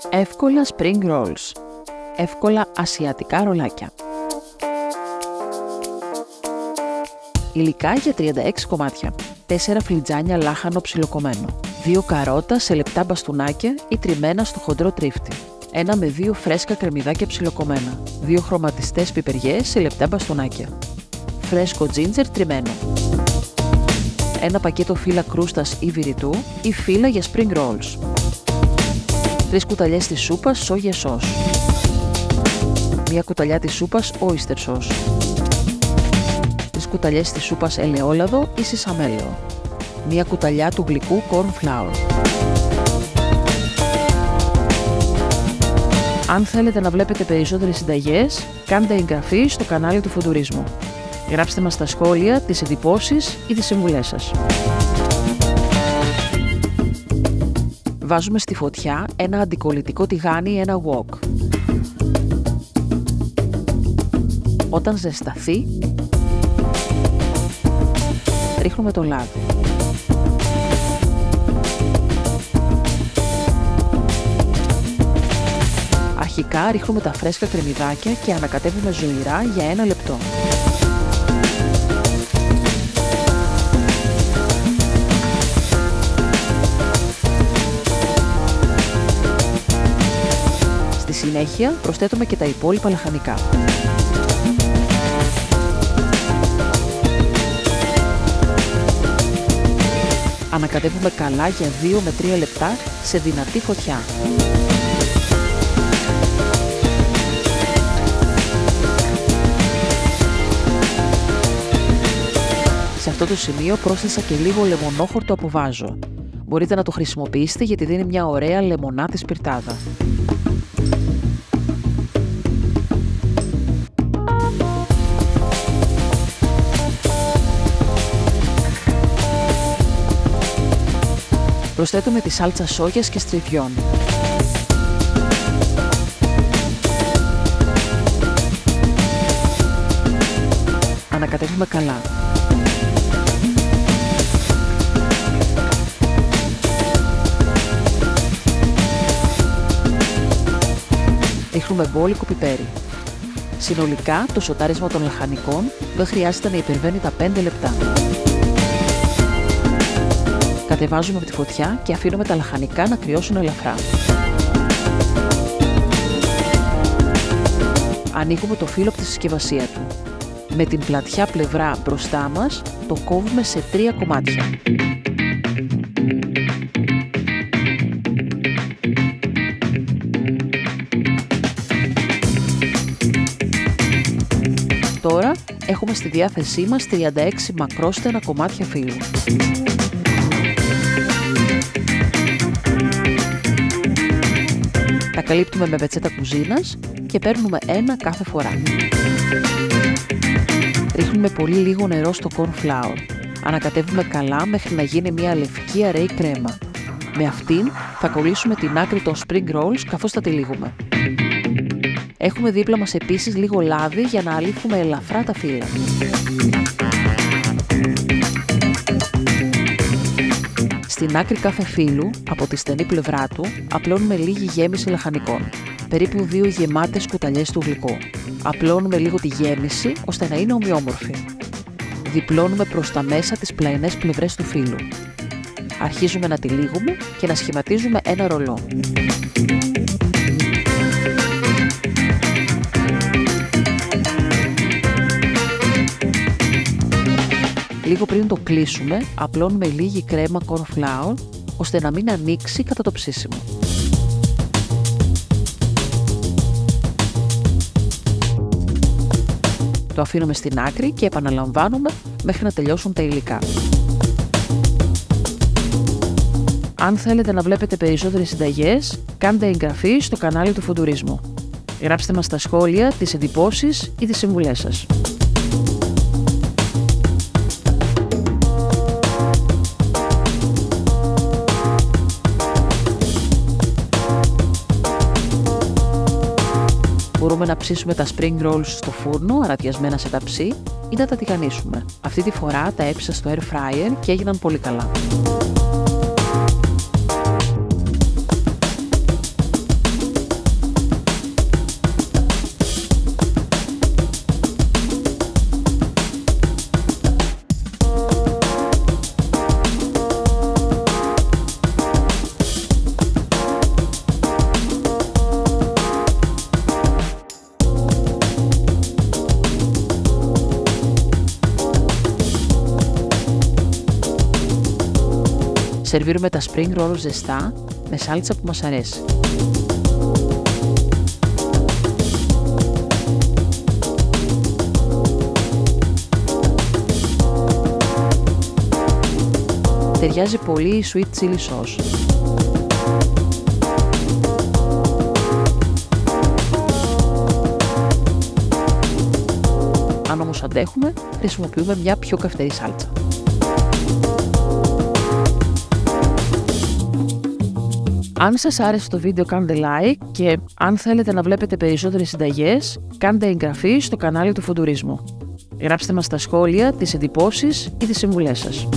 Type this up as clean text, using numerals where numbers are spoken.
Εύκολα spring rolls. Εύκολα ασιατικά ρολάκια. Υλικά για 36 κομμάτια. 4 φλιτζάνια λάχανο ψιλοκομμένο. 2 καρότα σε λεπτά μπαστούνάκια ή τριμμένα στο χοντρό τρίφτη. 1 με 2 φρέσκα κρεμμυδάκια ψιλοκομμένα. 2 χρωματιστές πιπεριές σε λεπτά μπαστούνάκια. Φρέσκο τζίντζερ τριμμένο. 1 πακέτο φύλλα κρούστας ή βηρητού ή φύλλα για spring rolls. 3 κουταλιές της σούπας σόγια σος. 1 κουταλιά της σούπας oyster sauce. 3 κουταλιές της σούπας ελαιόλαδο ή σισαμέλαιο. 1 κουταλιά του γλυκού corn flour. Αν θέλετε να βλέπετε περισσότερες συνταγές, κάντε εγγραφή στο κανάλι του Φουντουρισμού. Γράψτε μας στα σχόλια τις εντυπώσεις ή τις συμβουλές σας. Βάζουμε στη φωτιά ένα αντικολλητικό τηγάνι ή ένα wok. Όταν ζεσταθεί, ρίχνουμε το λάδι. Αρχικά ρίχνουμε τα φρέσκα κρεμμυδάκια και ανακατεύουμε ζωηρά για 1 λεπτό. Στη συνέχεια προσθέτουμε και τα υπόλοιπα λαχανικά. Ανακατεύουμε καλά για 2 με 3 λεπτά σε δυνατή φωτιά. Σε αυτό το σημείο πρόσθεσα και λίγο λεμονόχορτο από βάζο. Μπορείτε να το χρησιμοποιήσετε γιατί δίνει μια ωραία λεμονάτη σπιρτάδα. Προσθέτουμε τη σάλτσα σόγιας και στριφιών. Ανακατεύουμε καλά. Ρίχνουμε μπόλικο πιπέρι. Συνολικά το σοτάρισμα των λαχανικών δεν χρειάζεται να υπερβαίνει τα 5 λεπτά. Κατεβάζουμε από τη φωτιά και αφήνουμε τα λαχανικά να κρυώσουν ελαφρά. Ανοίγουμε το φύλλο από τη συσκευασία του. Με την πλατιά πλευρά μπροστά μας το κόβουμε σε 3 κομμάτια. Τώρα έχουμε στη διάθεσή μας 36 μακρόστενα κομμάτια φύλλου. Τα καλύπτουμε με πετσέτα κουζίνας και παίρνουμε 1 κάθε φορά. Ρίχνουμε πολύ λίγο νερό στο corn flour. Ανακατεύουμε καλά μέχρι να γίνει μια λευκή αραιή κρέμα. Με αυτήν θα κολλήσουμε την άκρη των spring rolls καθώς τα τυλίγουμε. Έχουμε δίπλα μας επίσης λίγο λάδι για να αλείφουμε ελαφρά τα φύλλα. Στην άκρη κάθε φύλλου, από τη στενή πλευρά του, απλώνουμε λίγη γέμιση λαχανικών, περίπου 2 γεμάτες κουταλιές του γλυκού. Απλώνουμε λίγο τη γέμιση ώστε να είναι ομοιόμορφη. Διπλώνουμε προς τα μέσα τις πλαϊνές πλευρές του φύλλου. Αρχίζουμε να τυλίγουμε και να σχηματίζουμε ένα ρολό. Λίγο πριν το κλείσουμε, απλώνουμε λίγη κρέμα corn flour, ώστε να μην ανοίξει κατά το ψήσιμο. Το αφήνουμε στην άκρη και επαναλαμβάνουμε μέχρι να τελειώσουν τα υλικά. Αν θέλετε να βλέπετε περισσότερες συνταγές, κάντε εγγραφή στο κανάλι του Φουντουρισμού. Γράψτε μας στα σχόλια τις εντυπώσεις ή τις συμβουλές σας. Μπορούμε να ψήσουμε τα spring rolls στο φούρνο, αρατιασμένα σε ταψί, ή να τα τηγανίσουμε. Αυτή τη φορά τα έψα στο air fryer και έγιναν πολύ καλά. Σερβίρουμε τα spring roll ζεστά με σάλτσα που μας αρέσει. Ταιριάζει πολύ η sweet chili sauce. Αν όμως αντέχουμε, χρησιμοποιούμε μια πιο καυτερή σάλτσα. Αν σας άρεσε το βίντεο κάντε like και αν θέλετε να βλέπετε περισσότερες συνταγές, κάντε εγγραφή στο κανάλι του Φοντουρίσμου. Γράψτε μας στα σχόλια τις εντυπώσεις ή τις συμβουλές σας.